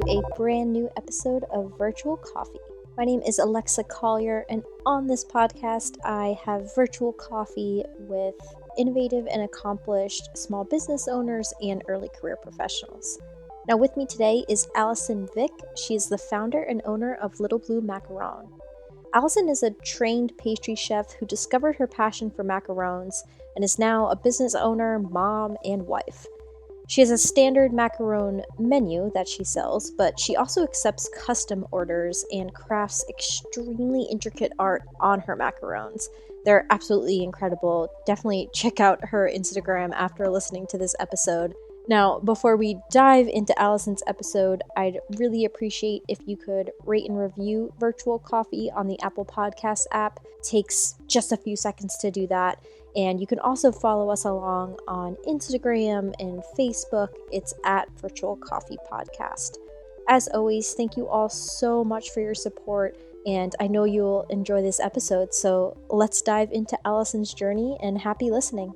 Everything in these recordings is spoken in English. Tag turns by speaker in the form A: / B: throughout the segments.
A: a brand new episode of Virtual Coffee. My name is Alexa Collier, and on this podcast, I have virtual coffee with innovative and accomplished small business owners and early career professionals. Now, with me today is Allison Vick. She is the founder and owner of Little Blue Macaron. Allison is a trained pastry chef who discovered her passion for macarons and is now a business owner, mom, and wife. She has a standard macaron menu that she sells, but she also accepts custom orders and crafts extremely intricate art on her macarons. They're absolutely incredible. Definitely check out her Instagram after listening to this episode. Now, before we dive into Allison's episode, I'd really appreciate if you could rate and review Virtual Coffee on the Apple Podcast app. It takes just a few seconds to do that. And you can also follow us along on Instagram and Facebook. It's at Virtual Coffee Podcast. As always, thank you all so much for your support, and I know you'll enjoy this episode. So let's dive into Allison's journey, and happy listening.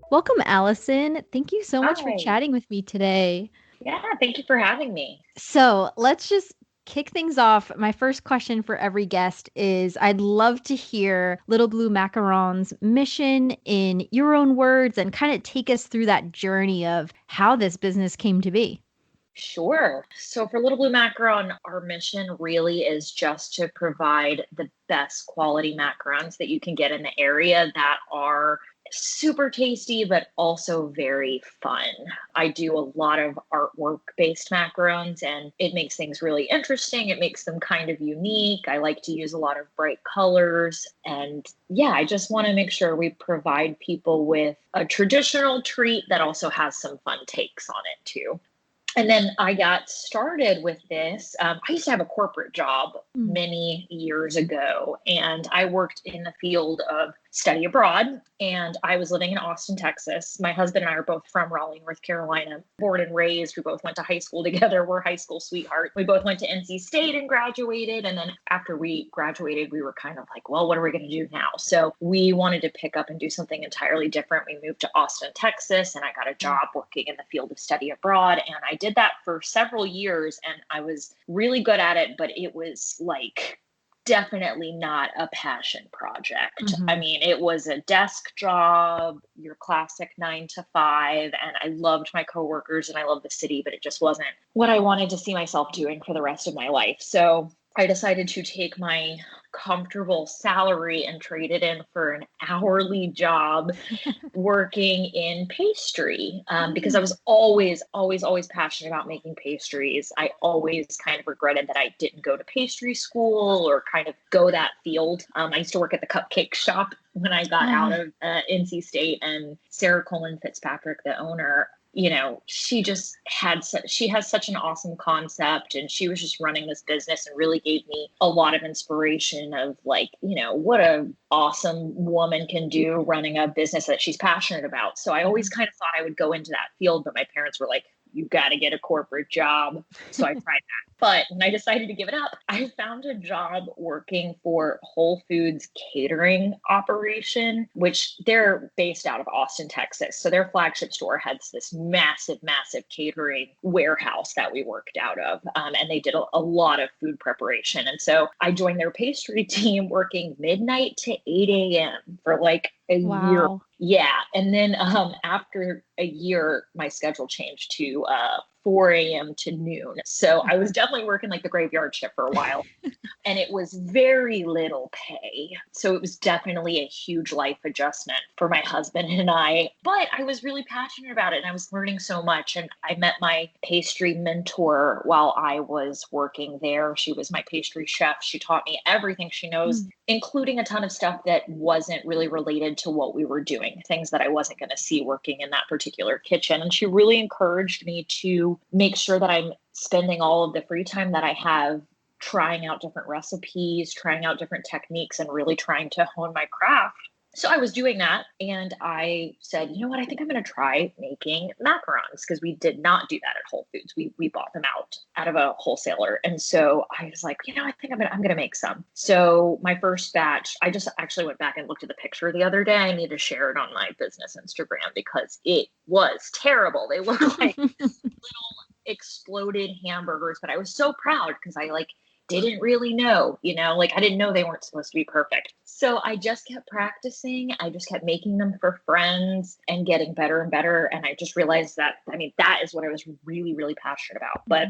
A: Welcome, Allison. Thank you so much for chatting with me today.
B: Yeah, thank you for having me.
A: So let's just kick things off. My first question for every guest is I'd love to hear Little Blue Macaron's mission in your own words and kind of take us through that journey of how this business came to be.
B: Sure. So for Little Blue Macaron, our mission really is just to provide the best quality macarons that you can get in the area that are super tasty, but also very fun. I do a lot of artwork-based macarons, and it makes things really interesting. It makes them kind of unique. I like to use a lot of bright colors. And yeah, I just want to make sure we provide people with a traditional treat that also has some fun takes on it too. And then I got started with this. I used to have a corporate job many years ago, and I worked in the field of study abroad, and I was living in Austin, Texas. My husband and I are both from Raleigh, North Carolina, born and raised. We both went to high school together. We're high school sweethearts. We both went to NC State and graduated. And then after we graduated, we were kind of like, well, what are we going to do now? So we wanted to pick up and do something entirely different. We moved to Austin, Texas, and I got a job working in the field of study abroad. And I did that for several years, and I was really good at it, but it was like definitely not a passion project.
A: Mm-hmm.
B: I mean, it was a desk job, your classic 9 to 5, and I loved my coworkers and I loved the city, but it just wasn't what I wanted to see myself doing for the rest of my life. So I decided to take my comfortable salary and trade it in for an hourly job working in pastry because I was always passionate about making pastries. I always kind of regretted that I didn't go to pastry school or kind of go that field. I used to work at the cupcake shop when I got out of NC State, and Sarah Coleman Fitzpatrick, the owner, you know, she has such an awesome concept, and she was just running this business and really gave me a lot of inspiration of like, you know, what a awesome woman can do running a business that she's passionate about. So I always kind of thought I would go into that field, but my parents were like, you got to get a corporate job. So I tried that. But when I decided to give it up, I found a job working for Whole Foods catering operation, which they're based out of Austin, Texas. So their flagship store had this massive catering warehouse that we worked out of. And they did a lot of food preparation. And so I joined their pastry team working midnight to 8 a.m. for like a year. Yeah. And then after a year, my schedule changed to 4 a.m. to noon. So I was definitely working like the graveyard shift for a while, and it was very little pay. So it was definitely a huge life adjustment for my husband and I, but I was really passionate about it and I was learning so much. And I met my pastry mentor while I was working there. She was my pastry chef. She taught me everything she knows, including a ton of stuff that wasn't really related to what we were doing, things that I wasn't going to see working in that particular kitchen. And she really encouraged me to make sure that I'm spending all of the free time that I have trying out different recipes, trying out different techniques, and really trying to hone my craft. So I was doing that, and I said, you know what, I think I'm going to try making macarons, because we did not do that at Whole Foods. We bought them out of a wholesaler. And so I was like, you know, I think I'm going to make some. So my first batch, I just actually went back and looked at the picture the other day. I need to share it on my business Instagram because it was terrible. They look like little exploded hamburgers, but I was so proud because I like didn't really know, like I didn't know they weren't supposed to be perfect. So I just kept practicing. I just kept making them for friends and getting better and better. And I just realized that, that is what I was really, really passionate about. But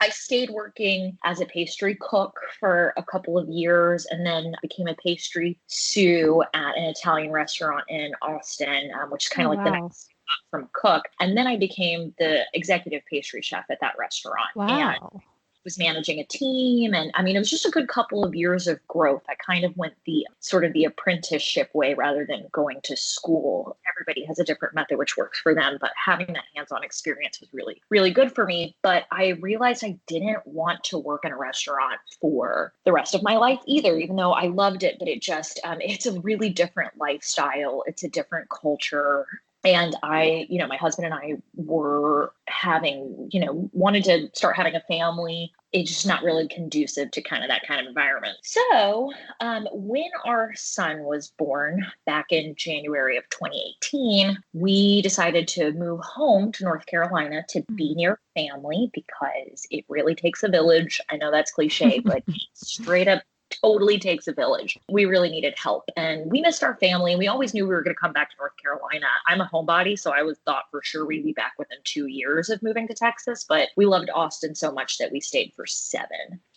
B: I stayed working as a pastry cook for a couple of years and then became a pastry sous at an Italian restaurant in Austin, which is kind of like the next step up from cook. And then I became the executive pastry chef at that restaurant. And
A: Wow.
B: was managing a team. And it was just a good couple of years of growth. I kind of went the sort of the apprenticeship way rather than going to school. Everybody has a different method which works for them, but having that hands-on experience was really, really good for me. But I realized I didn't want to work in a restaurant for the rest of my life either, even though I loved it, but it just, it's a really different lifestyle. It's a different culture. And my husband and I were having, wanted to start having a family. It's just not really conducive to that kind of environment. So when our son was born back in January of 2018, we decided to move home to North Carolina to be near family because it really takes a village. I know that's cliche, but straight up totally takes a village. We really needed help and we missed our family. We always knew we were going to come back to North Carolina. I'm a homebody, so I thought for sure we'd be back within 2 years of moving to Texas, but we loved Austin so much that we stayed for 7.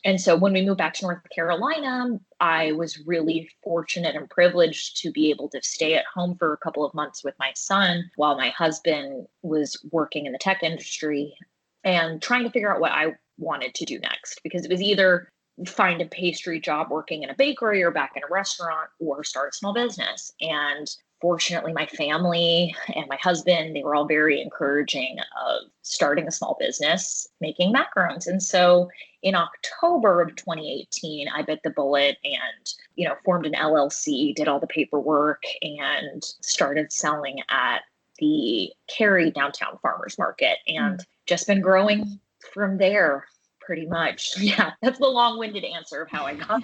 B: And so when we moved back to North Carolina, I was really fortunate and privileged to be able to stay at home for a couple of months with my son while my husband was working in the tech industry and trying to figure out what I wanted to do next, because it was either find a pastry job working in a bakery or back in a restaurant or start a small business. And fortunately, my family and my husband, they were all very encouraging of starting a small business making macarons. And so in October of 2018, I bit the bullet and, formed an LLC, did all the paperwork and started selling at the Cary downtown farmers market and just been growing from there. Pretty much. Yeah, that's the long-winded answer of how I got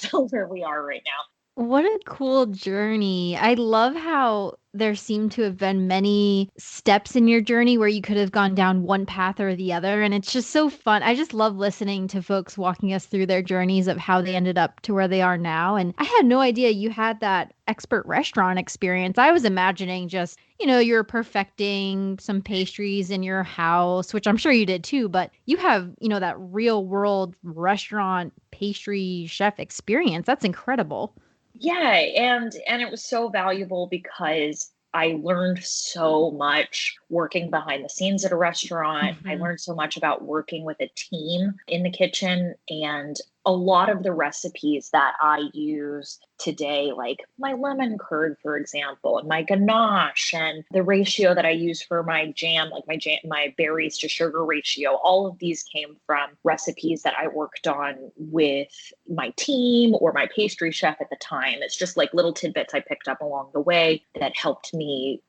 B: to where we are right now.
A: What a cool journey. I love how there seem to have been many steps in your journey where you could have gone down one path or the other. And it's just so fun. I just love listening to folks walking us through their journeys of how they ended up to where they are now. And I had no idea you had that expert restaurant experience. I was imagining just, you're perfecting some pastries in your house, which I'm sure you did too, but you have, that real world restaurant pastry chef experience. That's incredible.
B: Yeah, and it was so valuable because I learned so much working behind the scenes at a restaurant. I learned so much about working with a team in the kitchen, and a lot of the recipes that I use today, like my lemon curd, for example, and my ganache, and the ratio that I use for my jam, like my berries to sugar ratio, all of these came from recipes that I worked on with my team or my pastry chef at the time. It's just like little tidbits I picked up along the way that helped me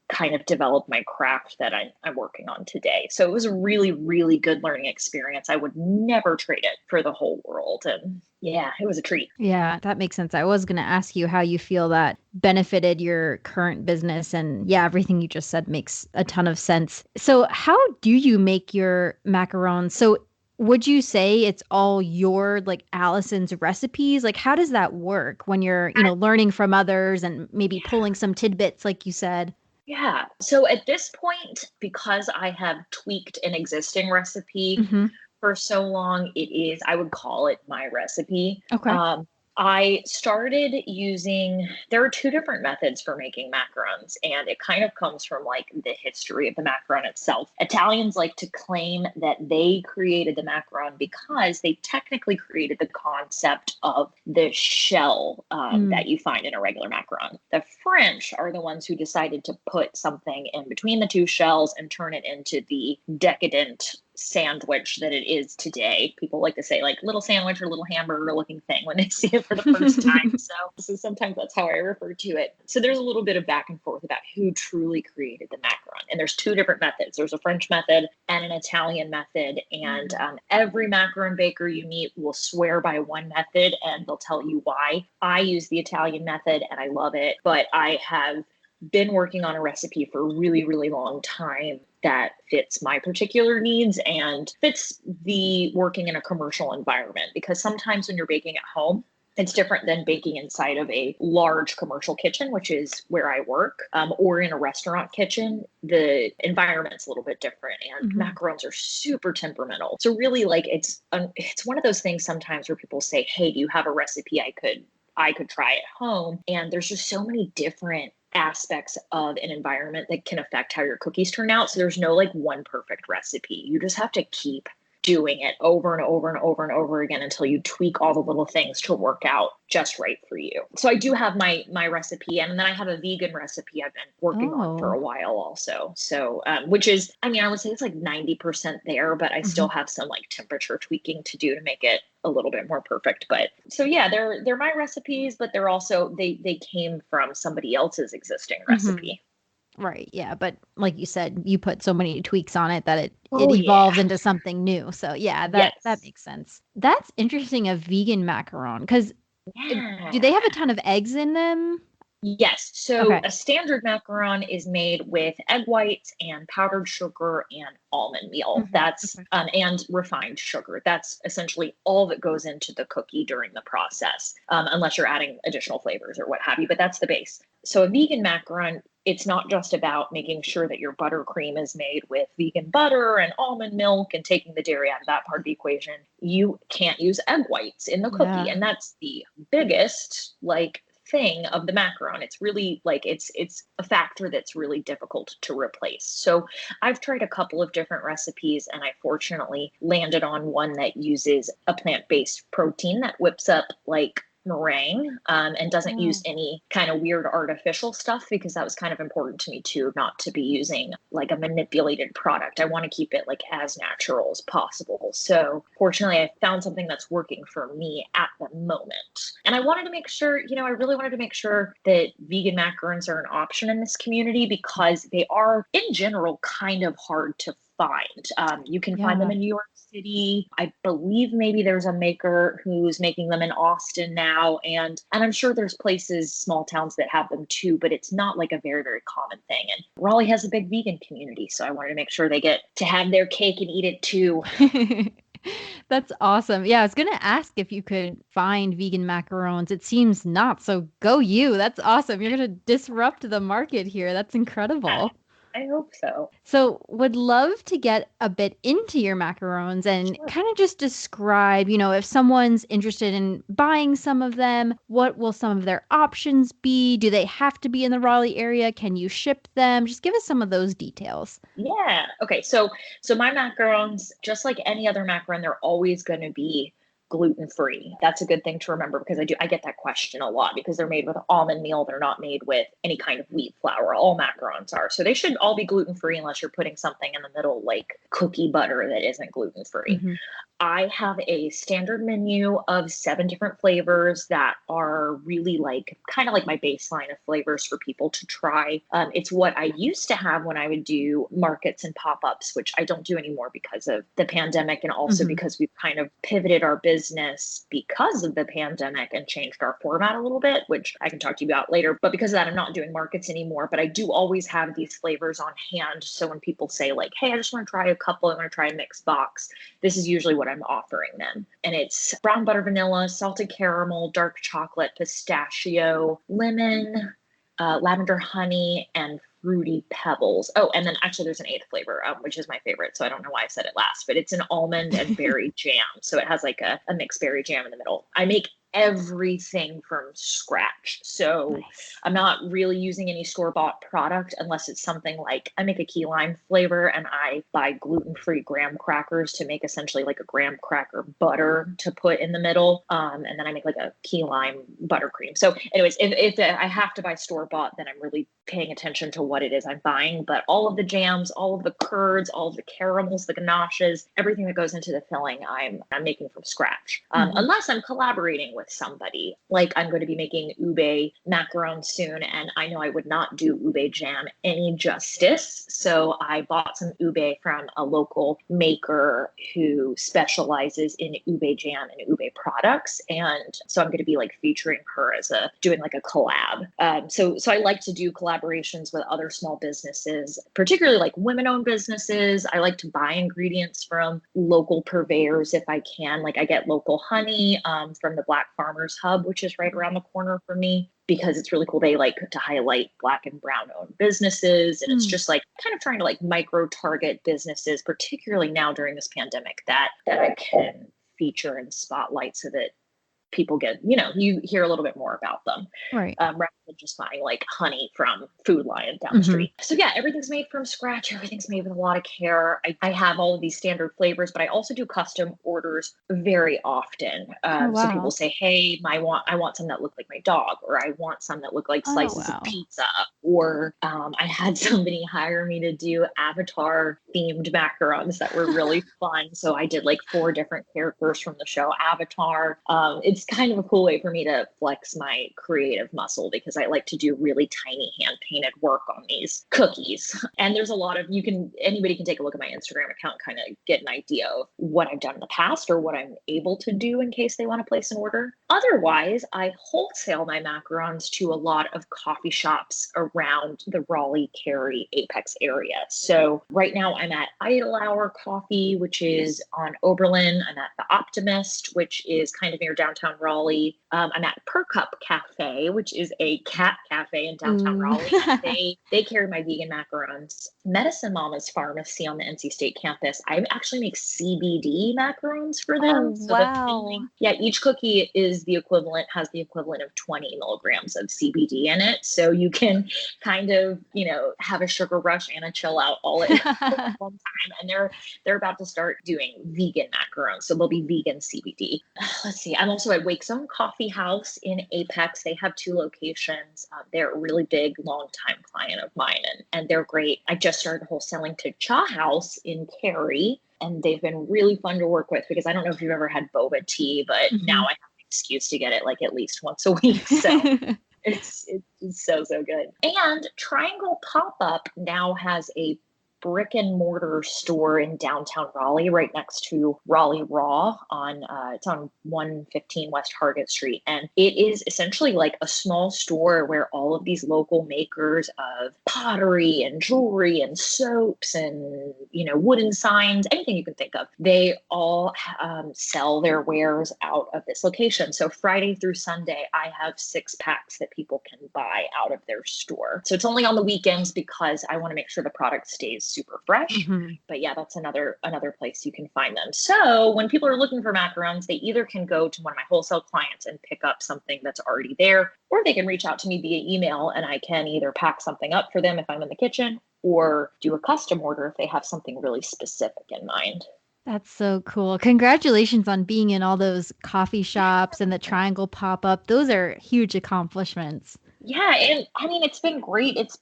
B: kind of develop my craft that I'm working on today. So it was a really, really good learning experience. I would never trade it for the whole world. And yeah, it was a treat.
A: Yeah, that makes sense. I was going to ask you how you feel that benefited your current business. And yeah, everything you just said makes a ton of sense. So how do you make your macarons? So would you say it's all your like Allison's recipes? Like how does that work when you're, learning from others and maybe pulling some tidbits like you said?
B: Yeah. So at this point, because I have tweaked an existing recipe
A: Hmm.
B: for so long, I would call it my recipe.
A: Okay.
B: I started using, there are 2 different methods for making macarons, and it kind of comes from like the history of the macaron itself. Italians like to claim that they created the macaron because they technically created the concept of the shell that you find in a regular macaron. The French are the ones who decided to put something in between the 2 shells and turn it into the decadent sandwich that it is today. People like to say like little sandwich or little hamburger looking thing when they see it for the first time. So sometimes that's how I refer to it. So there's a little bit of back and forth about who truly created the macaron. And there's 2 different methods. There's a French method and an Italian method. And every macaron baker you meet will swear by one method and they'll tell you why. I use the Italian method and I love it, but I have been working on a recipe for a really, really long time that fits my particular needs and fits the working in a commercial environment. Because sometimes when you're baking at home, it's different than baking inside of a large commercial kitchen, which is where I work, or in a restaurant kitchen. The environment's a little bit different, and macarons are super temperamental. So really, like, it's one of those things sometimes where people say, "Hey, do you have a recipe I could try at home?" And there's just so many different aspects of an environment that can affect how your cookies turn out. So there's no like one perfect recipe. You just have to keep doing it over and over and over and over again until you tweak all the little things to work out just right for you. So I do have my recipe, and then I have a vegan recipe I've been working on for a while also. So which is, I mean, I would say it's like 90% there, but I still have some like temperature tweaking to do to make it a little bit more perfect. But so yeah, they're my recipes, but they're also they came from somebody else's existing recipe.
C: Right. Yeah. But like you said, you put so many tweaks on it that it evolved into something new. So yeah, that makes sense. That's interesting, a vegan macaron, because do they have a ton of eggs in them?
B: Yes. So a standard macaron is made with egg whites and powdered sugar and almond meal. That's and refined sugar. That's essentially all that goes into the cookie during the process, unless you're adding additional flavors or what have you. But that's the base. So a vegan macaron, it's not just about making sure that your buttercream is made with vegan butter and almond milk and taking the dairy out of that part of the equation. You can't use egg whites in the cookie. And that's the biggest thing of the macaron. It's really it's a factor that's really difficult to replace. So I've tried a couple of different recipes, and I fortunately landed on one that uses a plant-based protein that whips up meringue and doesn't use any kind of weird artificial stuff, because that was kind of important to me too, not to be using a manipulated product. I want to keep it as natural as possible. So fortunately, I found something that's working for me at the moment. And I wanted to make sure, I really wanted to make sure that vegan macarons are an option in this community, because they are in general kind of hard to find. You can find them in New York City. I believe maybe there's a maker who's making them in Austin now. And I'm sure there's places, small towns, that have them too, but it's not a very, very common thing. And Raleigh has a big vegan community, so I wanted to make sure they get to have their cake and eat it too.
C: That's awesome. Yeah, I was going to ask if you could find vegan macarons. It seems not, so go you. That's awesome. You're going to disrupt the market here. That's incredible.
B: I hope so.
C: So would love to get a bit into your macarons and kind of just describe, if someone's interested in buying some of them, what will some of their options be? Do they have to be in the Raleigh area? Can you ship them? Just give us some of those details.
B: Yeah. Okay. So my macarons, just like any other macaron, they're always going to be gluten-free. That's a good thing to remember, because I get that question a lot, because they're made with almond meal. They're not made with any kind of wheat flour. All macarons are. So they should all be gluten-free, unless you're putting something in the middle like cookie butter that isn't gluten-free. I have a standard menu of 7 different flavors that are really kind of like my baseline of flavors for people to try. It's what I used to have when I would do markets and pop-ups, which I don't do anymore because of the pandemic, and also because we've kind of pivoted our business because of the pandemic and changed our format a little bit, which I can talk to you about later. But because of that, I'm not doing markets anymore, but I do always have these flavors on hand. So when people say hey, I just want to try a couple, I want to try a mixed box, this is usually what I'm offering them. And it's brown butter vanilla, salted caramel, dark chocolate, pistachio, lemon, lavender honey, and fruity pebbles. Oh, and then actually there's an 8th flavor, which is my favorite. So I don't know why I said it last, but it's an almond and berry jam. So it has a mixed berry jam in the middle. I make everything from scratch. So I'm not really using any store-bought product, unless it's something I make a key lime flavor, and I buy gluten-free graham crackers to make essentially a graham cracker butter to put in the middle. And then I make a key lime buttercream. So anyways, if I have to buy store-bought, then I'm really paying attention to what it is I'm buying. But all of the jams, all of the curds, all of the caramels, the ganaches, everything that goes into the filling, I'm making from scratch. Unless I'm collaborating with with somebody. Like I'm going to be making ube macaron soon, and I know I would not do ube jam any justice. So I bought some ube from a local maker who specializes in ube jam and ube products. And so I'm going to be like featuring her as doing like a collab. So I like to do collaborations with other small businesses, particularly like women-owned businesses. I like to buy ingredients from local purveyors if I can. Like I get local honey from the Black Farmers Hub, which is right around the corner for me, because it's really cool. They like to highlight Black and brown owned businesses. And it's just like kind of trying to like micro target businesses, particularly now during this pandemic, that I can feature and spotlight so that people get, you hear a little bit more about them.
C: Right.
B: Rather than just buying like honey from Food Lion down the street. So yeah, everything's made from scratch. Everything's made with a lot of care. I have all of these standard flavors, but I also do custom orders very often. So people say, hey, I want some that look like my dog, or I want some that look like slices of pizza. Or I had somebody hire me to do Avatar themed macarons that were really fun. So I did like 4 different characters from the show Avatar. It's kind of a cool way for me to flex my creative muscle, because I like to do really tiny hand painted work on these cookies. And there's a lot of, anybody can take a look at my Instagram account, kind of get an idea of what I've done in the past or what I'm able to do in case they want to place an order. Otherwise, I wholesale my macarons to a lot of coffee shops around the Raleigh, Cary, Apex area. So right now I'm at Idle Hour Coffee, which is on Oberlin. I'm at The Optimist, which is kind of near downtown Raleigh. I'm at Per Cup Cafe, which is a cat cafe in downtown Raleigh. They carry my vegan macarons. Medicine Mama's Pharmacy on the NC State campus, I actually make CBD macarons for them.
C: Oh, wow.
B: Each cookie has the equivalent of 20 milligrams of CBD in it. So you can kind of, have a sugar rush and a chill out all at one time. And they're about to start doing vegan macarons. So they'll be vegan CBD. Let's see. I'm also at Wake Zone Coffee House in Apex. They have 2 locations. They're a really big, long-time client of mine, and they're great. I just started wholesaling to Cha House in Cary, and they've been really fun to work with, because I don't know if you've ever had boba tea, but now I have an excuse to get it like at least once a week. So it's so good. And Triangle Pop-Up now has a brick and mortar store in downtown Raleigh, right next to Raleigh Raw it's on 115 West Hargett Street. And it is essentially like a small store where all of these local makers of pottery and jewelry and soaps and, wooden signs, anything you can think of, they all sell their wares out of this location. So Friday through Sunday, I have 6 packs that people can buy out of their store. So it's only on the weekends because I want to make sure the product stays super fresh. But yeah, that's another place you can find them. So when people are looking for macarons, they either can go to one of my wholesale clients and pick up something that's already there, or they can reach out to me via email, and I can either pack something up for them if I'm in the kitchen, or do a custom order if they have something really specific in mind.
C: That's so cool. Congratulations on being in all those coffee shops and the Triangle Pop-Up. Those are huge accomplishments.
B: Yeah. And I mean, it's been great. It's,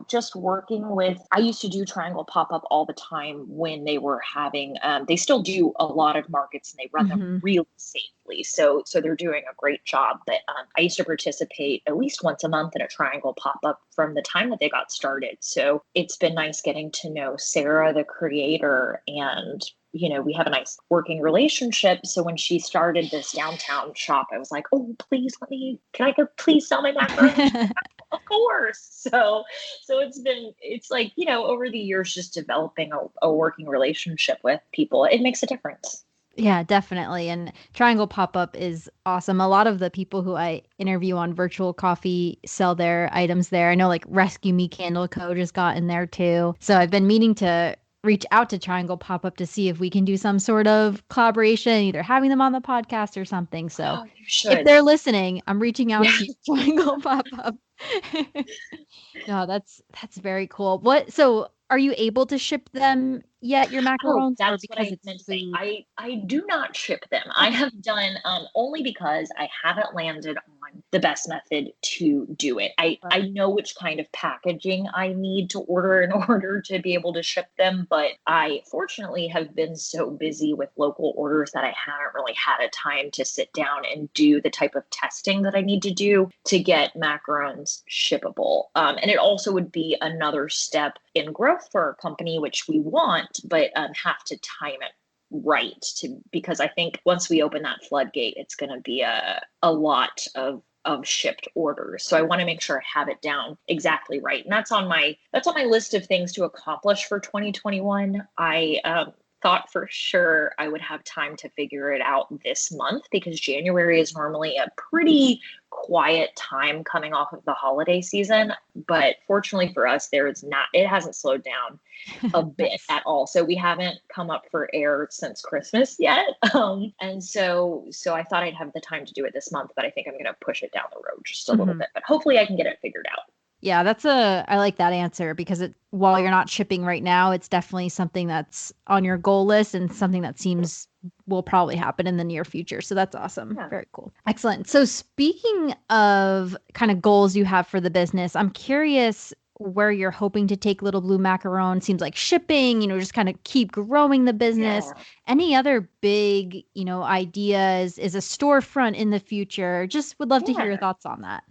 B: just working with, I used to do Triangle Pop-Up all the time when they were having, they still do a lot of markets, and they run them really safely. So they're doing a great job. But I used to participate at least once a month in a Triangle Pop-Up from the time that they got started. So it's been nice getting to know Sarah, the creator, and we have a nice working relationship. So when she started this downtown shop, I was like, oh, please can I go please sell my macarons? Of course. So it's like, over the years, just developing a working relationship with people, it makes a difference.
C: Yeah, definitely. And Triangle Pop-Up is awesome. A lot of the people who I interview on Virtual Coffee sell their items there. I know like Rescue Me Candle Co. just got in there too. So I've been meaning to reach out to Triangle Pop-Up to see if we can do some sort of collaboration, either having them on the podcast or something. So if they're listening, I'm reaching out to Triangle Pop-Up. No, that's very cool. So are you able to ship them yet, your macarons?
B: That's what I meant to say. I do not ship them. I have done only because I haven't landed on the best method to do it. I know which kind of packaging I need to order in order to be able to ship them, but I fortunately have been so busy with local orders that I haven't really had a time to sit down and do the type of testing that I need to do to get macarons shippable. And it also would be another step in growth for our company, which we want, but have to time it right because I think once we open that floodgate, it's going to be a lot of shipped orders. So I want to make sure I have it down exactly right. And that's on my list of things to accomplish for 2021. I thought for sure I would have time to figure it out this month because January is normally a pretty quiet time coming off of the holiday season. But fortunately for us, it hasn't slowed down a bit at all. So we haven't come up for air since Christmas yet. And so I thought I'd have the time to do it this month, but I think I'm going to push it down the road just a little bit, but hopefully I can get it figured out.
C: Yeah, I like that answer because while you're not shipping right now, it's definitely something that's on your goal list and something that seems will probably happen in the near future. So that's awesome. Yeah. Very cool. Excellent. So speaking of kind of goals you have for the business, I'm curious where you're hoping to take Little Blue Macaron. Seems like shipping, just kind of keep growing the business. Yeah. Any other big, ideas? Is a storefront in the future? Just would love to hear your thoughts on that.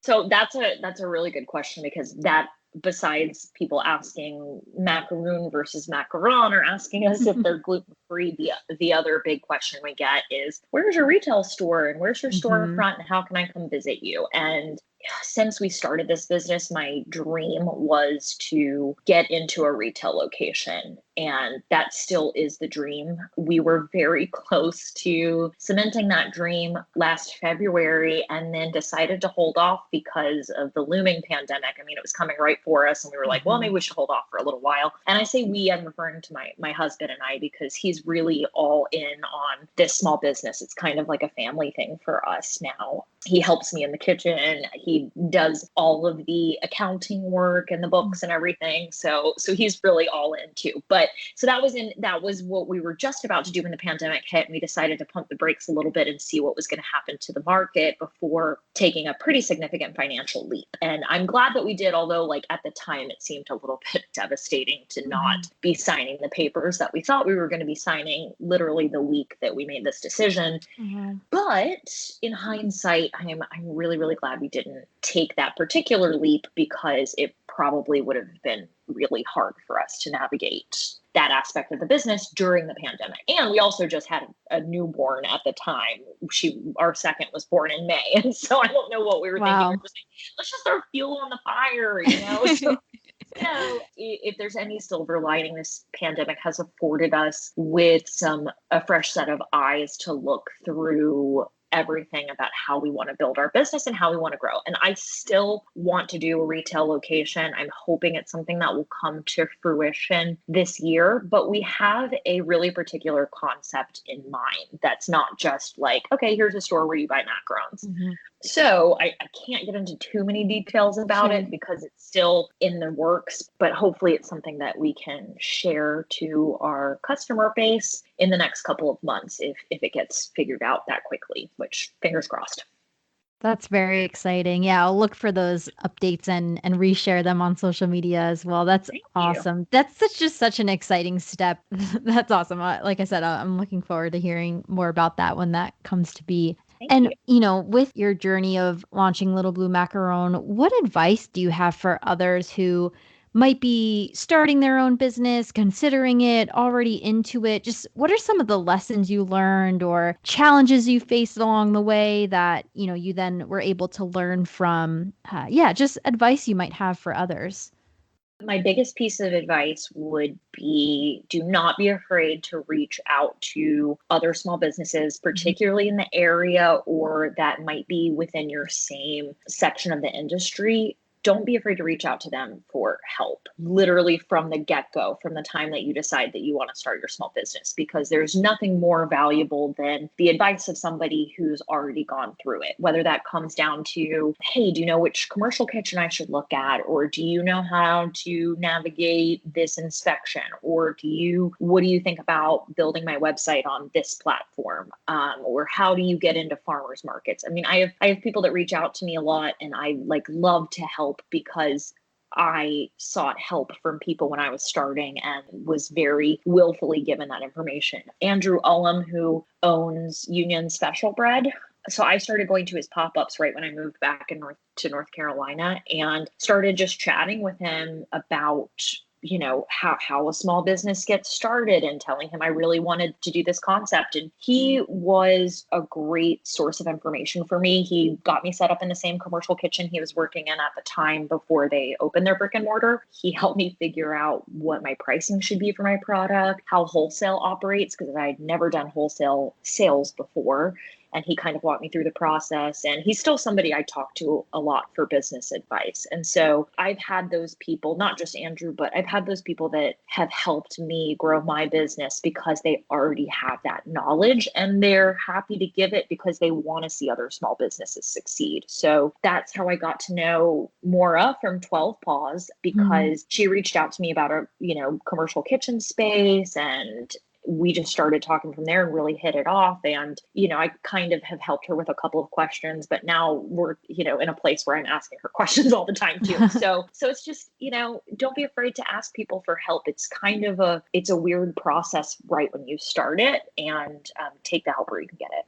B: So that's a really good question because that, besides people asking macaroon versus macaron or asking us if they're gluten-free, the other big question we get is, where's your retail store and where's your storefront and how can I come visit you? And since we started this business, my dream was to get into a retail location. And that still is the dream. We were very close to cementing that dream last February and then decided to hold off because of the looming pandemic. I mean, it was coming right for us. And we were like, well, maybe we should hold off for a little while. And I say we, I'm referring to my husband and I, because he's really all in on this small business. It's kind of like a family thing for us now. He helps me in the kitchen. He does all of the accounting work and the books and everything. So he's really all in too. But so that was what we were just about to do when the pandemic hit. And we decided to pump the brakes a little bit and see what was going to happen to the market before taking a pretty significant financial leap. And I'm glad that we did, although like at the time it seemed a little bit devastating to not be signing the papers that we thought we were going to be signing literally the week that we made this decision. But in hindsight, I'm really, really glad we didn't take that particular leap because it probably would have been really hard for us to navigate that aspect of the business during the pandemic. And we also just had a newborn at the time. Our second was born in May. And so I don't know what we were thinking. We were just like, let's just throw fuel on the fire, So if there's any silver lining, this pandemic has afforded us with a fresh set of eyes to look through everything about how we want to build our business and how we want to grow. And I still want to do a retail location. I'm hoping it's something that will come to fruition this year, but we have a really particular concept in mind that's not just like, okay, here's a store where you buy macarons. So I can't get into too many details about it because it's still in the works, but hopefully it's something that we can share to our customer base in the next couple of months if it gets figured out that quickly, which fingers crossed.
C: That's very exciting. Yeah, I'll look for those updates and reshare them on social media as well. That's awesome. That's such an exciting step. That's awesome. Like I said, I'm looking forward to hearing more about that when that comes to be. And, with your journey of launching Little Blue Macaron, what advice do you have for others who might be starting their own business, considering it, already into it? Just what are some of the lessons you learned or challenges you faced along the way that, you then were able to learn from? Just advice you might have for others.
B: My biggest piece of advice would be do not be afraid to reach out to other small businesses, particularly in the area or that might be within your same section of the industry. don't be afraid to reach out to them for help, literally from the get-go, from the time that you decide that you want to start your small business, because there's nothing more valuable than the advice of somebody who's already gone through it, whether that comes down to, hey, do you know which commercial kitchen I should look at? Or do you know how to navigate this inspection? Or what do you think about building my website on this platform? Or how do you get into farmers markets? I mean, I have people that reach out to me a lot, and I love to help because I sought help from people when I was starting and was very willfully given that information. Andrew Ullum, who owns Union Special Bread. So I started going to his pop-ups right when I moved back to North Carolina, and started just chatting with him about, how a small business gets started, and telling him I really wanted to do this concept. And he was a great source of information for me. He got me set up in the same commercial kitchen he was working in at the time before they opened their brick and mortar. He helped me figure out what my pricing should be for my product, how wholesale operates, because I'd never done wholesale sales before. And he kind of walked me through the process. And he's still somebody I talk to a lot for business advice. And so I've had those people, not just Andrew, but I've had those people that have helped me grow my business because they already have that knowledge, and they're happy to give it because they want to see other small businesses succeed. So that's how I got to know Maura from 12 Paws, because she reached out to me about a, commercial kitchen space, and we just started talking from there and really hit it off. And, I kind of have helped her with a couple of questions, but now we're, in a place where I'm asking her questions all the time too. So it's just, don't be afraid to ask people for help. It's kind of it's a weird process right when you start it, and take the help where you can get it.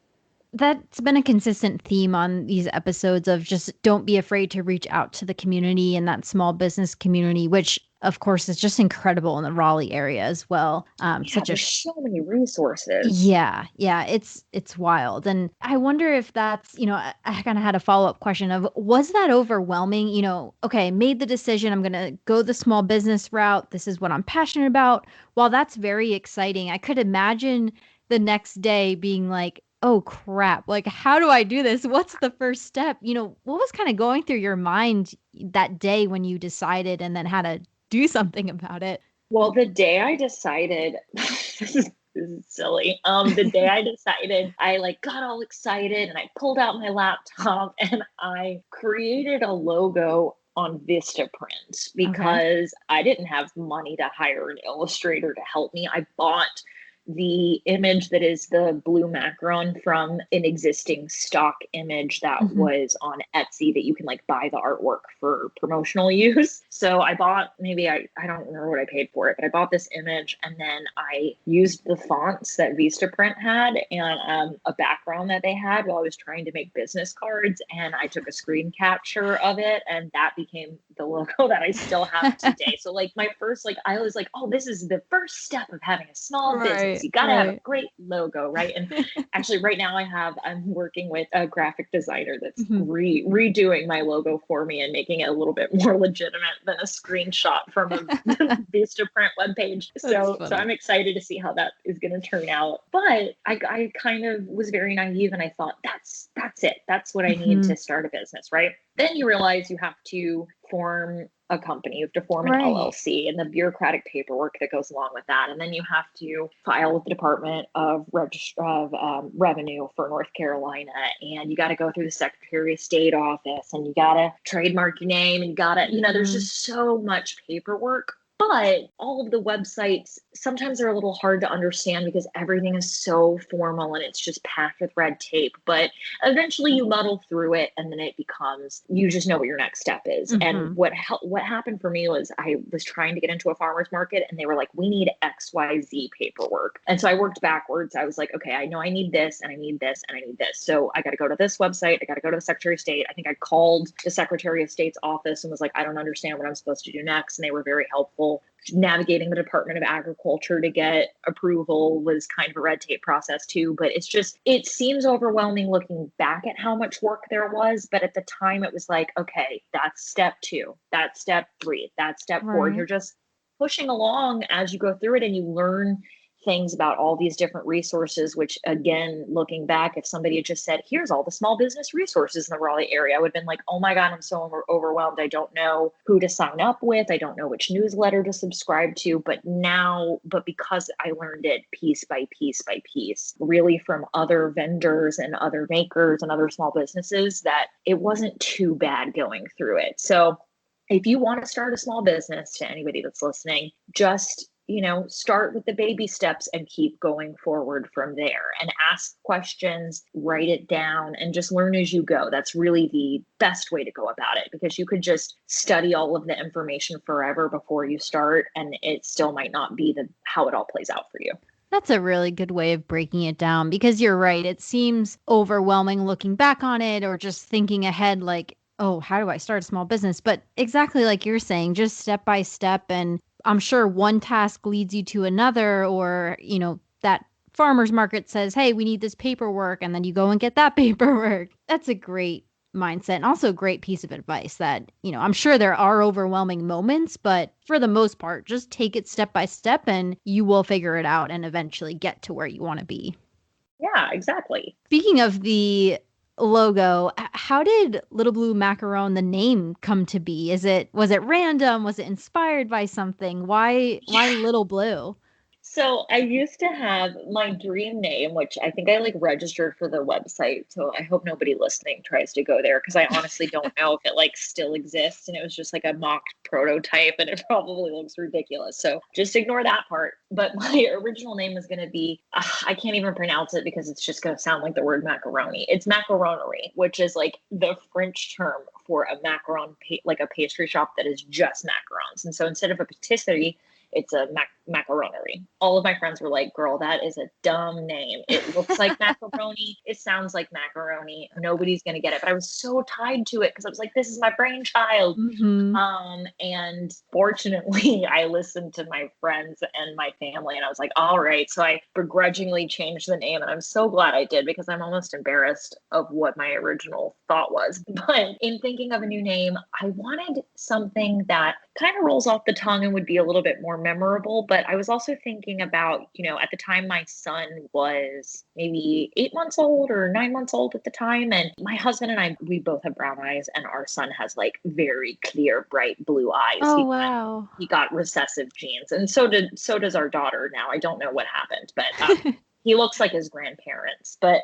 C: That's been a consistent theme on these episodes of just don't be afraid to reach out to the community and that small business community, which of course is just incredible in the Raleigh area as well.
B: There's so many resources.
C: Yeah, it's wild. And I wonder if that's, I kind of had a follow-up question of, was that overwhelming? Okay, made the decision, I'm going to go the small business route. This is what I'm passionate about. While that's very exciting, I could imagine the next day being like, oh crap, how do I do this? What's the first step? What was kind of going through your mind that day when you decided and then had to do something about it?
B: Well, the day I decided, this is silly. The day I decided, I got all excited, and I pulled out my laptop and I created a logo on Vistaprint because I didn't have money to hire an illustrator to help me. I bought the image that is the blue Macaron from an existing stock image that was on Etsy that you can buy the artwork for promotional use. So I bought, maybe I don't remember what I paid for it, but I bought this image, and then I used the fonts that Vistaprint had and a background that they had while I was trying to make business cards. And I took a screen capture of it, and that became the logo that I still have today. So my first, I was oh, this is the first step of having a small business. You got to have a great logo, right? And actually right now I'm working with a graphic designer that's redoing my logo for me and making it a little bit more legitimate than a screenshot from a Vistaprint webpage. So I'm excited to see how that is going to turn out. But I kind of was very naive, and I thought that's it. That's what I need to start a business, right? Then you realize you have to form a company, you have to form an LLC, and the bureaucratic paperwork that goes along with that. And then you have to file with the Department of Revenue for North Carolina, and you got to go through the Secretary of State office, and you got to trademark your name, and you got to, there's just so much paperwork. But all of the websites, sometimes they're a little hard to understand because everything is so formal and it's just packed with red tape. But eventually you muddle through it, and then it becomes, you just know what your next step is. And what happened for me was I was trying to get into a farmer's market, and they were like, we need XYZ paperwork. And so I worked backwards. I was like, okay, I know I need this, and I need this, and I need this. So I got to go to this website. I got to go to the Secretary of State. I think I called the Secretary of State's office and was like, I don't understand what I'm supposed to do next. And they were very helpful. Navigating the Department of Agriculture to get approval was kind of a red tape process too. But it seems overwhelming looking back at how much work there was. But at the time it was like, okay, that's step 2, that's step 3, that's step 4. You're just pushing along as you go through it, and you learn things about all these different resources, which again, looking back, if somebody had just said, here's all the small business resources in the Raleigh area, I would have been like, oh my God, I'm so overwhelmed. I don't know who to sign up with. I don't know which newsletter to subscribe to. But because I learned it piece by piece by piece, really from other vendors and other makers and other small businesses, that it wasn't too bad going through it. So if you want to start a small business, to anybody that's listening, just start with the baby steps and keep going forward from there, and ask questions, write it down, and just learn as you go. That's really the best way to go about it, because you could just study all of the information forever before you start, and it still might not be how it all plays out for you.
C: That's a really good way of breaking it down, because you're right. It seems overwhelming looking back on it, or just thinking ahead like, oh, how do I start a small business? But exactly like you're saying, just step by step. And I'm sure one task leads you to another, or, that farmer's market says, hey, we need this paperwork. And then you go and get that paperwork. That's a great mindset, and also a great piece of advice that, I'm sure there are overwhelming moments, but for the most part, just take it step by step and you will figure it out and eventually get to where you want to be.
B: Yeah, exactly.
C: Speaking of the logo, how did Little Blue Macaron, the name, come to be? Was it random? Was it inspired by something? Why Little Blue?
B: So I used to have my dream name, which I think I registered for the website. So I hope nobody listening tries to go there, because I honestly don't know if it still exists, and it was just a mock prototype, and it probably looks ridiculous. So just ignore that part. But my original name is going to be, I can't even pronounce it because it's just going to sound like the word macaroni. It's macaronerie, which is the French term for a macaron, a pastry shop that is just macarons. And so instead of a patisserie, it's a macaronerie. All of my friends were like, girl, that is a dumb name. It looks like macaroni. It sounds like macaroni. Nobody's going to get it. But I was so tied to it because I was like, this is my brainchild.
C: Mm-hmm.
B: And fortunately, I listened to my friends and my family, and I was like, all right. So I begrudgingly changed the name, and I'm so glad I did, because I'm almost embarrassed of what my original thought was. But in thinking of a new name, I wanted something that kind of rolls off the tongue and would be a little bit more memorable. But I was also thinking about, at the time my son was maybe 8 months old or 9 months old at the time. And my husband and I, we both have brown eyes, and our son has very clear, bright blue eyes.
C: Oh, wow.
B: He got recessive genes. And so does our daughter now. I don't know what happened, but he looks like his grandparents. But,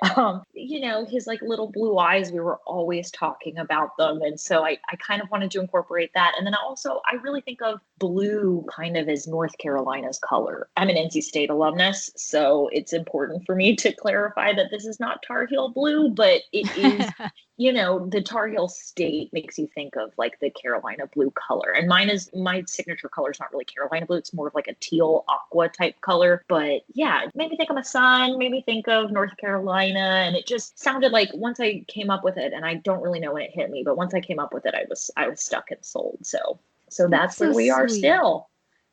B: his little blue eyes, we were always talking about them. And so I kind of wanted to incorporate that. And then also, I really think of blue kind of as North Carolina's color. I'm an NC State alumnus, so it's important for me to clarify that this is not Tar Heel blue, but it is, the Tar Heel State makes you think of the Carolina blue color. And my signature color is not really Carolina blue. It's more of a teal aqua type color. But yeah, it made me think of my son, made me think of North Carolina. And it just sounded like, once I came up with it, and I don't really know when it hit me, but once I came up with it, I was stuck and sold. So that's where we are still.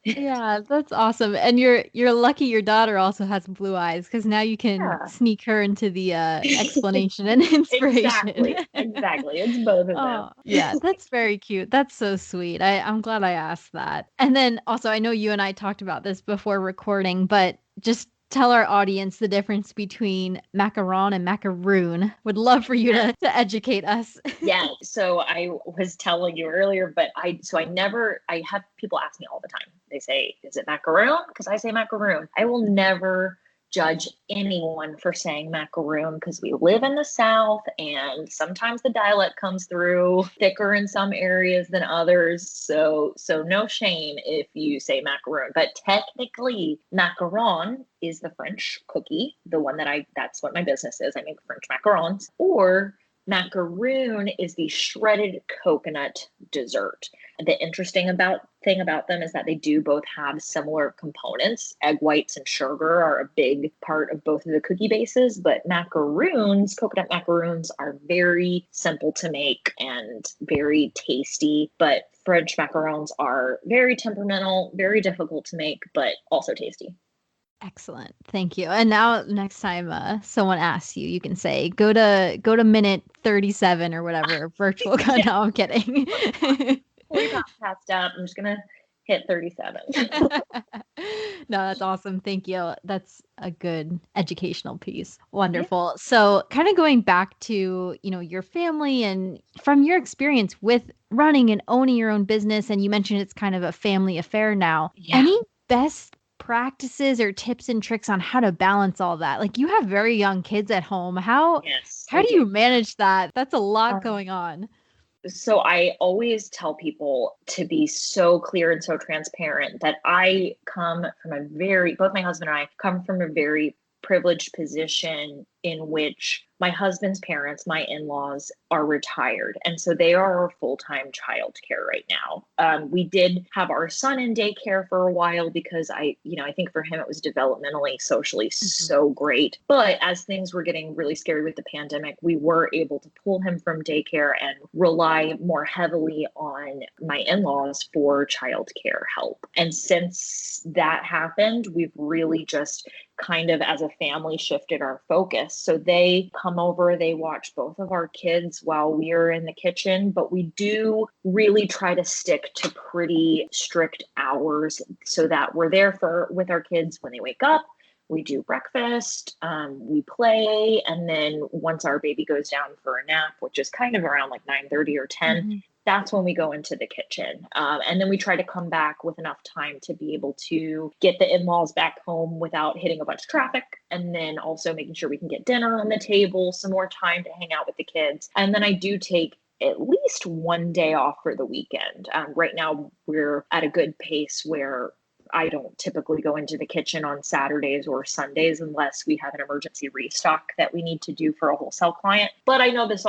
C: Yeah, that's awesome. And you're lucky your daughter also has blue eyes, because now you can sneak her into the explanation and inspiration.
B: Exactly. It's both of them.
C: Yeah, that's very cute. That's so sweet. I'm glad I asked that. And then also, I know you and I talked about this before recording, but just tell our audience the difference between macaron and macaroon. Would love for you to educate us.
B: Yeah. So I was telling you earlier, but I have people ask me all the time. They say, is it macaroon? Because I say macaroon. I will never judge anyone for saying macaroon, because we live in the South, and sometimes the dialect comes through thicker in some areas than others. So no shame if you say macaroon, but technically macaron is the French cookie, the one that's what my business is. I make French macarons. Or macaroon is the shredded coconut dessert. The interesting thing about them is that they do both have similar components. Egg whites and sugar are a big part of both of the cookie bases, but coconut macaroons, are very simple to make and very tasty. But French macarons are very temperamental, very difficult to make, but also tasty.
C: Excellent. Thank you. And now next time someone asks you, you can say, go to minute 37 or whatever, virtual. No, I'm kidding.
B: We got passed up. I'm just going to hit 37.
C: No, that's awesome. Thank you. That's a good educational piece.
B: Yeah.
C: Wonderful. So, kind of going back to, your family and from your experience with running and owning your own business, and you mentioned it's kind of a family affair now.
B: Yeah.
C: Any best practices or tips and tricks on how to balance all that? Like you have very young kids at home. How
B: Yes,
C: how
B: I
C: do
B: do.
C: you manage that? That's a lot
B: Um,
C: going on.
B: so I always tell people to be so clear and so transparent that I come from both my husband and I come from a very privileged position in which my husband's parents, my in-laws, are retired. And so they are our full-time childcare right now. We did have our son in daycare for a while because I think for him it was developmentally, socially
C: Mhm.
B: so great. But as things were getting really scary with the pandemic, we were able to pull him from daycare and rely more heavily on my in-laws for childcare help. And since that happened, we've really just kind of as a family shifted our focus. So they come over, they watch both of our kids while we're in the kitchen, but we do really try to stick to pretty strict hours so that we're there with our kids when they wake up. We do breakfast, we play, and then once our baby goes down for a nap, which is kind of around like 9:30 or 10,
C: Mhm.
B: that's when we go into the kitchen. And then we try to come back with enough time to be able to get the in laws back home without hitting a bunch of traffic. And then also making sure we can get dinner on the table, some more time to hang out with the kids. And then I do take at least one day off for the weekend. Right now, we're at a good pace where I don't typically go into the kitchen on Saturdays or Sundays unless we have an emergency restock that we need to do for a wholesale client. But I know this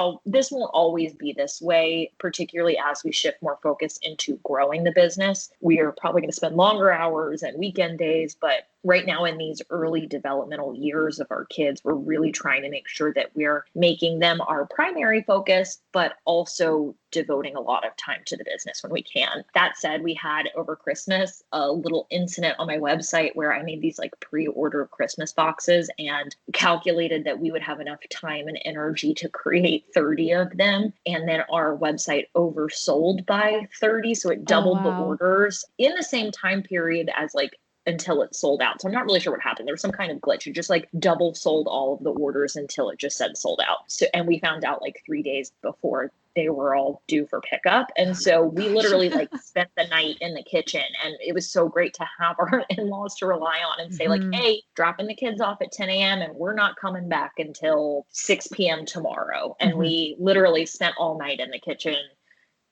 B: won't always be this way, particularly as we shift more focus into growing the business. We are probably going to spend longer hours and weekend days, but right now in these early developmental years of our kids, we're really trying to make sure that we're making them our primary focus, but also devoting a lot of time to the business when we can. That said, we had over Christmas a little incident on my website where I made these like pre-order Christmas boxes and calculated that we would have enough time and energy to create 30 of them. And then our website oversold by 30. So it
C: Oh,
B: doubled the
C: wow.
B: orders in the same time period as like until it sold out. So I'm not really sure what happened. There was some kind of glitch. It just like double sold all of the orders until it just said sold out. So, and we found out like 3 days before they were all due for pickup. And so we
C: Gosh.
B: literally like spent the night in the kitchen, and it was so great to have our in-laws to rely on and say like,
C: Mhm.
B: hey, dropping the kids off at 10 a.m. and we're not coming back until 6 p.m. tomorrow. And
C: Mhm.
B: we literally spent all night in the kitchen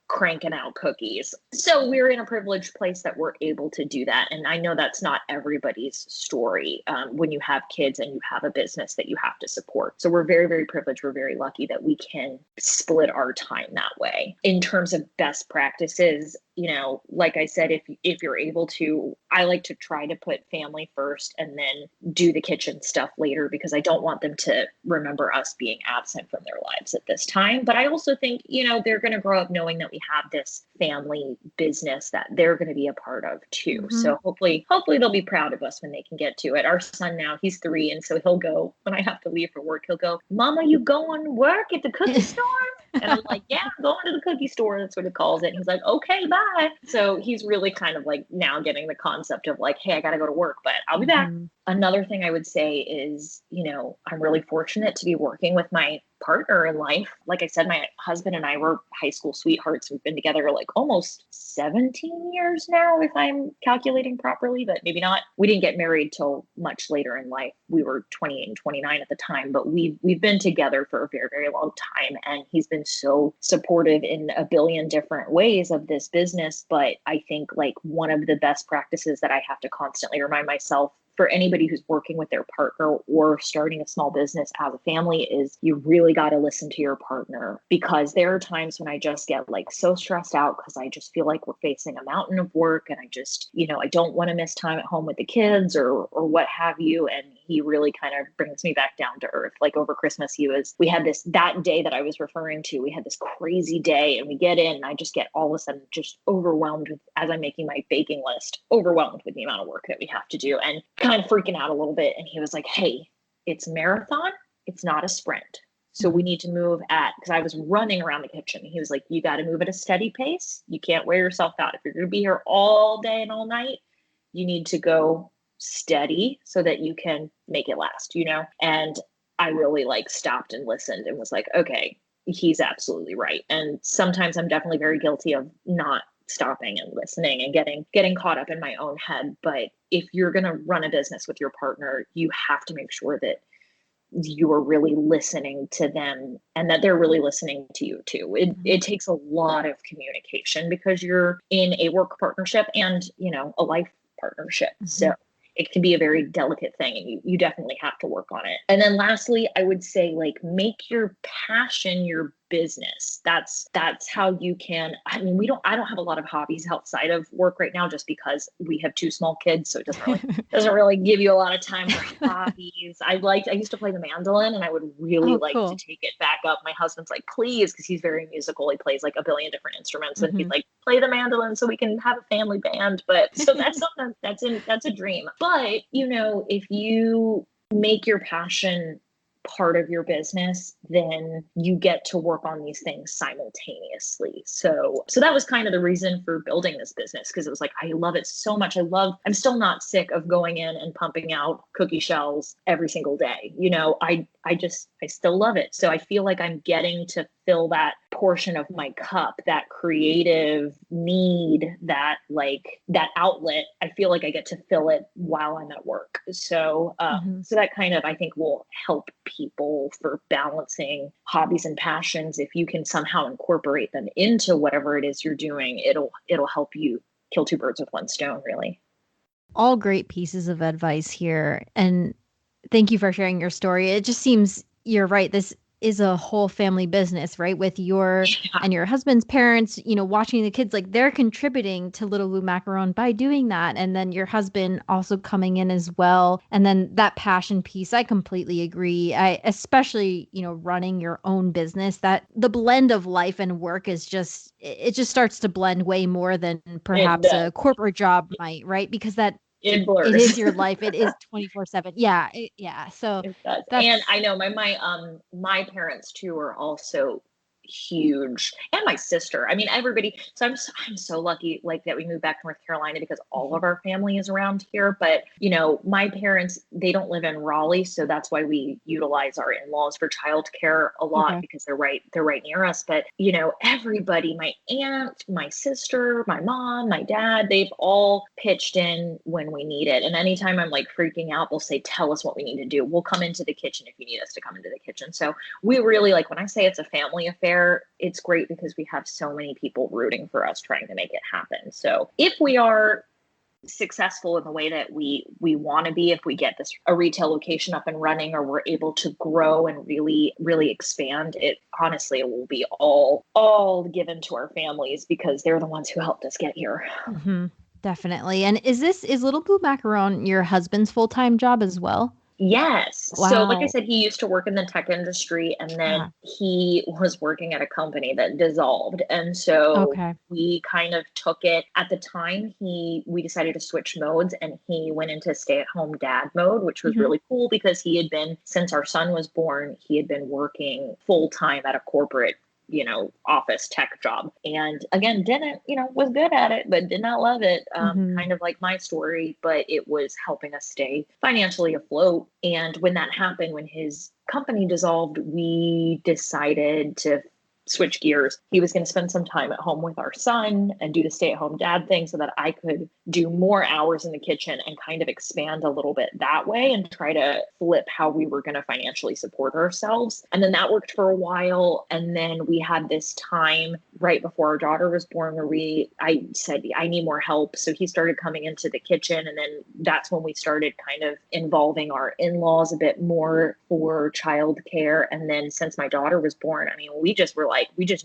B: cranking out cookies. So we're in a privileged place that we're able to do that. And I know that's not everybody's story when you have kids and you have a business that you have to support. So we're very, very privileged. We're very lucky that we can split our time that way. In terms of best practices, like I said, if you're able to, I like to try to put family first and then do the kitchen stuff later because I don't want them to remember us being absent from their lives at this time. But I also think, they're going to grow up knowing that we have this family business that they're going to be a part of too.
C: Mhm.
B: So hopefully they'll be proud of us when they can get to it. Our son now, he's 3. And so he'll go, when I have to leave for work, he'll go, Mama, you going to work at the cookie store? And I'm like, yeah, I'm going to the cookie store. That's what he calls it. And he's like, okay, bye. So he's really kind of like now getting the concept of like, hey, I got to go to work, but I'll be back.
C: Mhm.
B: Another thing I would say is, I'm really fortunate to be working with my partner in life. Like I said, my husband and I were high school sweethearts. We've been together like almost 17 years now, if I'm calculating properly, but maybe not. We didn't get married till much later in life. We were 28 and 29 at the time, but we've been together for a very, very long time. And he's been so supportive in a billion different ways of this business. But I think like one of the best practices that I have to constantly remind myself for anybody who's working with their partner or starting a small business as a family is you really got to listen to your partner, because there are times when I just get like so stressed out because I just feel like we're facing a mountain of work and I just, I don't want to miss time at home with the kids or what have you. And he really kind of brings me back down to earth. Like over Christmas, we had that day that I was referring to, we had this crazy day and we get in and I just get all of a sudden just overwhelmed with, as I'm making my baking list, overwhelmed with the amount of work that we have to do and kind of freaking out a little bit. And he was like, hey, it's a marathon. It's not a sprint. So we need to move because I was running around the kitchen. He was like, you got to move at a steady pace. You can't wear yourself out. If you're going to be here all day and all night, you need to go steady so that you can make it last, And I really like stopped and listened and was like, okay, he's absolutely right. And sometimes I'm definitely very guilty of not stopping and listening and getting caught up in my own head. But if you're going to run a business with your partner, you have to make sure that you are really listening to them and that they're really listening to you too. It takes a lot of communication because you're in a work partnership and, a life partnership. So it can be a very delicate thing, and you definitely have to work on it. And then lastly, I would say, like, make your passion your business. That's how you can, I don't have a lot of hobbies outside of work right now, just because we have 2 small kids. So it doesn't really give you a lot of time for hobbies. I used to play the mandolin, and I would really to take it back up. My husband's like, please, because he's very musical. He plays like a billion different instruments, and he's like, play the mandolin so we can have a family band. But so that's something that's a dream. But, if you make your passion part of your business, then you get to work on these things simultaneously. So that was kind of the reason for building this business, because it was like, I love it so much. I'm still not sick of going in and pumping out cookie shells every single day. I still love it. So I feel like I'm getting to fill that portion of my cup, that creative need, that outlet. I feel like I get to fill it while I'm at work. So, so that kind of, I think, will help people for balancing hobbies and passions. If you can somehow incorporate them into whatever it is you're doing, it'll help you kill 2 birds with 1 stone, really.
C: All great pieces of advice here. And thank you for sharing your story. It just seems you're right. This is a whole family business, right? With your and your husband's parents, watching the kids, like, they're contributing to Little Blue Macaron by doing that. And then your husband also coming in as well. And then that passion piece, I completely agree. Especially, running your own business, that the blend of life and work is it just starts to blend way more than perhaps a corporate job might, right? Because
B: it blurs.
C: It is your life. It is 24/7. Yeah. Yeah. So
B: it does. And I know my parents too are also huge, and my sister. I mean, everybody. So I'm so lucky, like, that we moved back to North Carolina, because all of our family is around here. But my parents, they don't live in Raleigh, so that's why we utilize our in-laws for childcare a lot, because they're right near us. But everybody, my aunt, my sister, my mom, my dad, they've all pitched in when we need it. And anytime I'm like freaking out, they'll say, tell us what we need to do. We'll come into the kitchen if you need us to come into the kitchen. So we really, like, when I say it's a family affair, it's great because we have so many people rooting for us, trying to make it happen. So if we are successful in the way that we want to be, if we get a retail location up and running, or we're able to grow and really, really expand, it will be all given to our families, because they're the ones who helped us get here.
C: Definitely. And is Little Blue Macaron your husband's full-time job as well?
B: Yes.
C: Wow.
B: So like I said, he used to work in the tech industry, and then he was working at a company that dissolved. And so we kind of took it at the time. We decided to switch modes, and he went into stay-at-home dad mode, which was really cool, because he had been, since our son was born, he had been working full-time at a corporate office tech job. And again, didn't, was good at it, but did not love it. Kind of like my story, but it was helping us stay financially afloat. And when that happened, when his company dissolved, we decided to switch gears. He was going to spend some time at home with our son and do the stay-at-home dad thing, so that I could do more hours in the kitchen and kind of expand a little bit that way, and try to flip how we were going to financially support ourselves. And then that worked for a while. And then we had this time right before our daughter was born where I said, I need more help. So he started coming into the kitchen. And then that's when we started kind of involving our in-laws a bit more for childcare. And then since my daughter was born, I mean, we just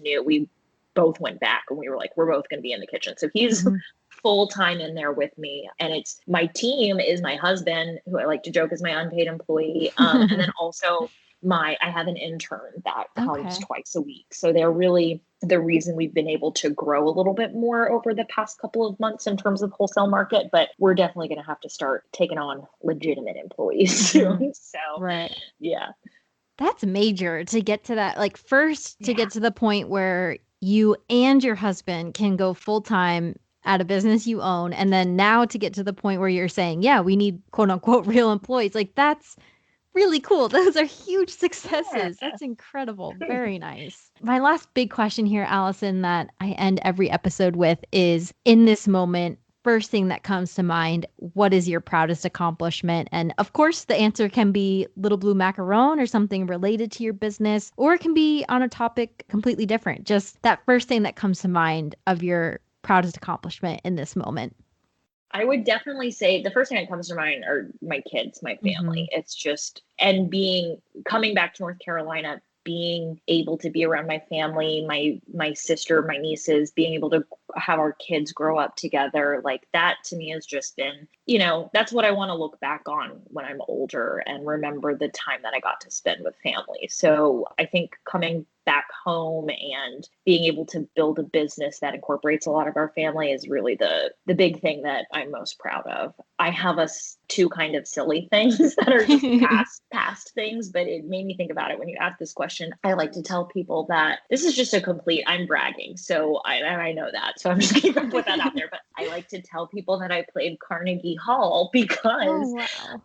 B: knew, we both went back, and we were like, we're both going to be in the kitchen. So he's full time in there with me. And it's, my team is my husband, who I like to joke is my unpaid employee. And then also I have an intern that comes twice a week. So they're really the reason we've been able to grow a little bit more over the past couple of months in terms of wholesale market, but we're definitely going to have to start taking on legitimate employees soon. So yeah.
C: That's major to get to that. Like, first to get to the point where you and your husband can go full time at a business you own. And then now to get to the point where you're saying, yeah, we need quote unquote real employees. Like that's really cool. Those are huge successes. That's incredible. Very nice. My last big question here, Allison, that I end every episode with is, in this moment, first thing that comes to mind, what is your proudest accomplishment? And of course, the answer can be Little Blue Macaron or something related to your business, or it can be on a topic completely different. Just that first thing that comes to mind of your proudest accomplishment in this moment.
B: I would definitely say the first thing that comes to mind are my kids, my family. It's just, and coming back to North Carolina, being able to be around my family, my sister, my nieces, being able to have our kids grow up together, like that to me has just been, that's what I want to look back on when I'm older and remember the time that I got to spend with family. So I think coming back home and being able to build a business that incorporates a lot of our family is really the big thing that I'm most proud of. I have us two kind of silly things that are just past things, but it made me think about it when you asked this question. I like to tell people that this is just I'm bragging. So I know that. So I'm just going to put that out there. But I like to tell people that I played Carnegie Hall because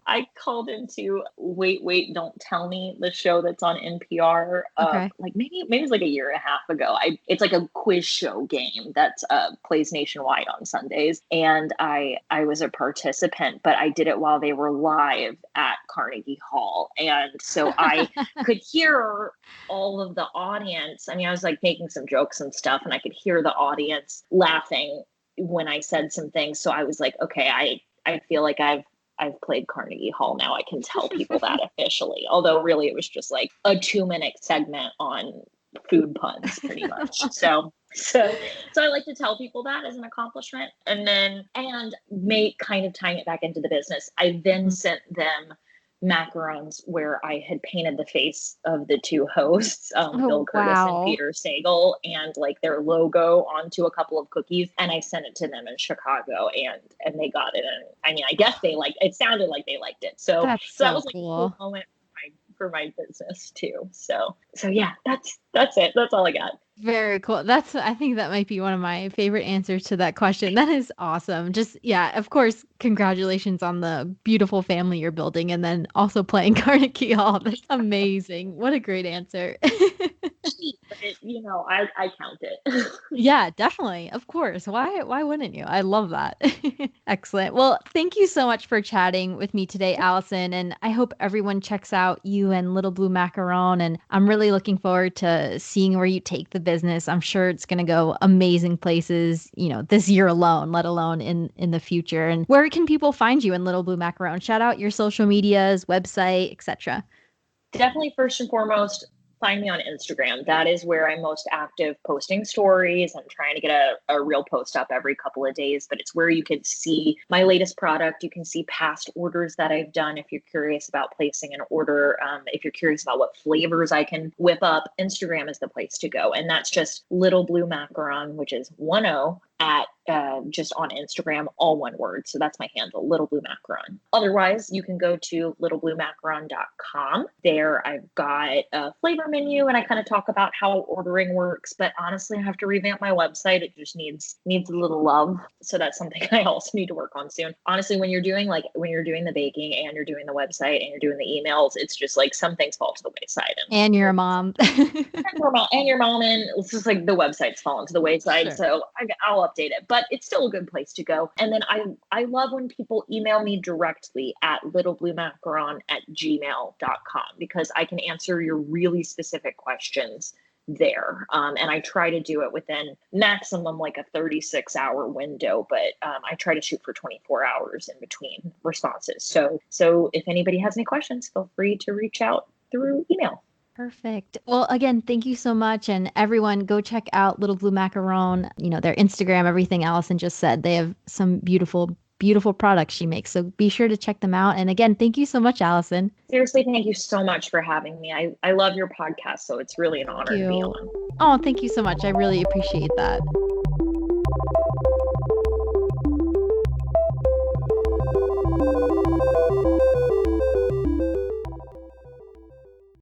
B: I called into Wait, Don't Tell Me, the show that's on NPR. Like maybe it's like a year and a half ago. It's like a quiz show game that plays nationwide on Sundays. And I was a participant, but I did it while they were live at Carnegie Hall. And so I could hear all of the audience. I mean, I was like making some jokes and stuff, and I could hear the audience laughing when I said some things. So I was like, okay, I feel like I've played Carnegie Hall now. I can tell people that officially. Although really it was just like a 2-minute segment on food puns pretty much. So I like to tell people that as an accomplishment, and kind of tying it back into the business. I then sent them macarons where I had painted the face of the two hosts, Bill Curtis and Peter Sagal, and like their logo onto a couple of cookies. And I sent it to them in Chicago, and they got it. And I mean, I guess it sounded like they liked it. So that was like cool. A cool moment for my business too. So yeah, that's it. That's all I got.
C: Very cool. I think that might be one of my favorite answers to that question. That is awesome. Just, yeah, of course, congratulations on the beautiful family you're building, and then also playing Carnegie Hall. That's amazing. What a great answer.
B: I count it.
C: Yeah, definitely. Of course. Why wouldn't you? I love that. Excellent. Well, thank you so much for chatting with me today, Allison. And I hope everyone checks out you and Little Blue Macaron. And I'm really looking forward to seeing where you take the business. I'm sure it's going to go amazing places, this year alone, let alone in the future. And where can people find you in Little Blue Macaron? Shout out your social medias, website, etc.
B: Definitely, first and foremost, find me on Instagram. That is where I'm most active, posting stories. I'm trying to get a real post up every couple of days, but it's where you can see my latest product. You can see past orders that I've done if you're curious about placing an order. If you're curious about what flavors I can whip up, Instagram is the place to go. And that's just Little Blue Macaron, which is 10 at just on Instagram, all one word. So that's my handle, Little Blue Macaron. Otherwise, you can go to littlebluemacaron.com. There I've got a flavor menu, and I kind of talk about how ordering works. But honestly, I have to revamp my website. It just needs a little love. So that's something I also need to work on soon. Honestly, when you're doing the baking and you're doing the website and you're doing the emails, it's just like some things fall to the wayside.
C: And you're a mom.
B: and your mom, and it's just like the website's fallen to the wayside. Sure. So I'll update it, but it's still a good place to go. And then I love when people email me directly at littlebluemacaron@gmail.com, because I can answer your really specific questions there. And I try to do it within maximum like a 36-hour window, but I try to shoot for 24 hours in between responses. So if anybody has any questions, feel free to reach out through email.
C: Perfect. Well, again, thank you so much. And everyone, go check out Little Blue Macaron, their Instagram, everything Allison just said. They have some beautiful, beautiful products she makes. So be sure to check them out. And again, thank you so much, Allison.
B: Seriously, thank you so much for having me. I love your podcast, so it's really an honor to be on.
C: Oh, thank you so much. I really appreciate that.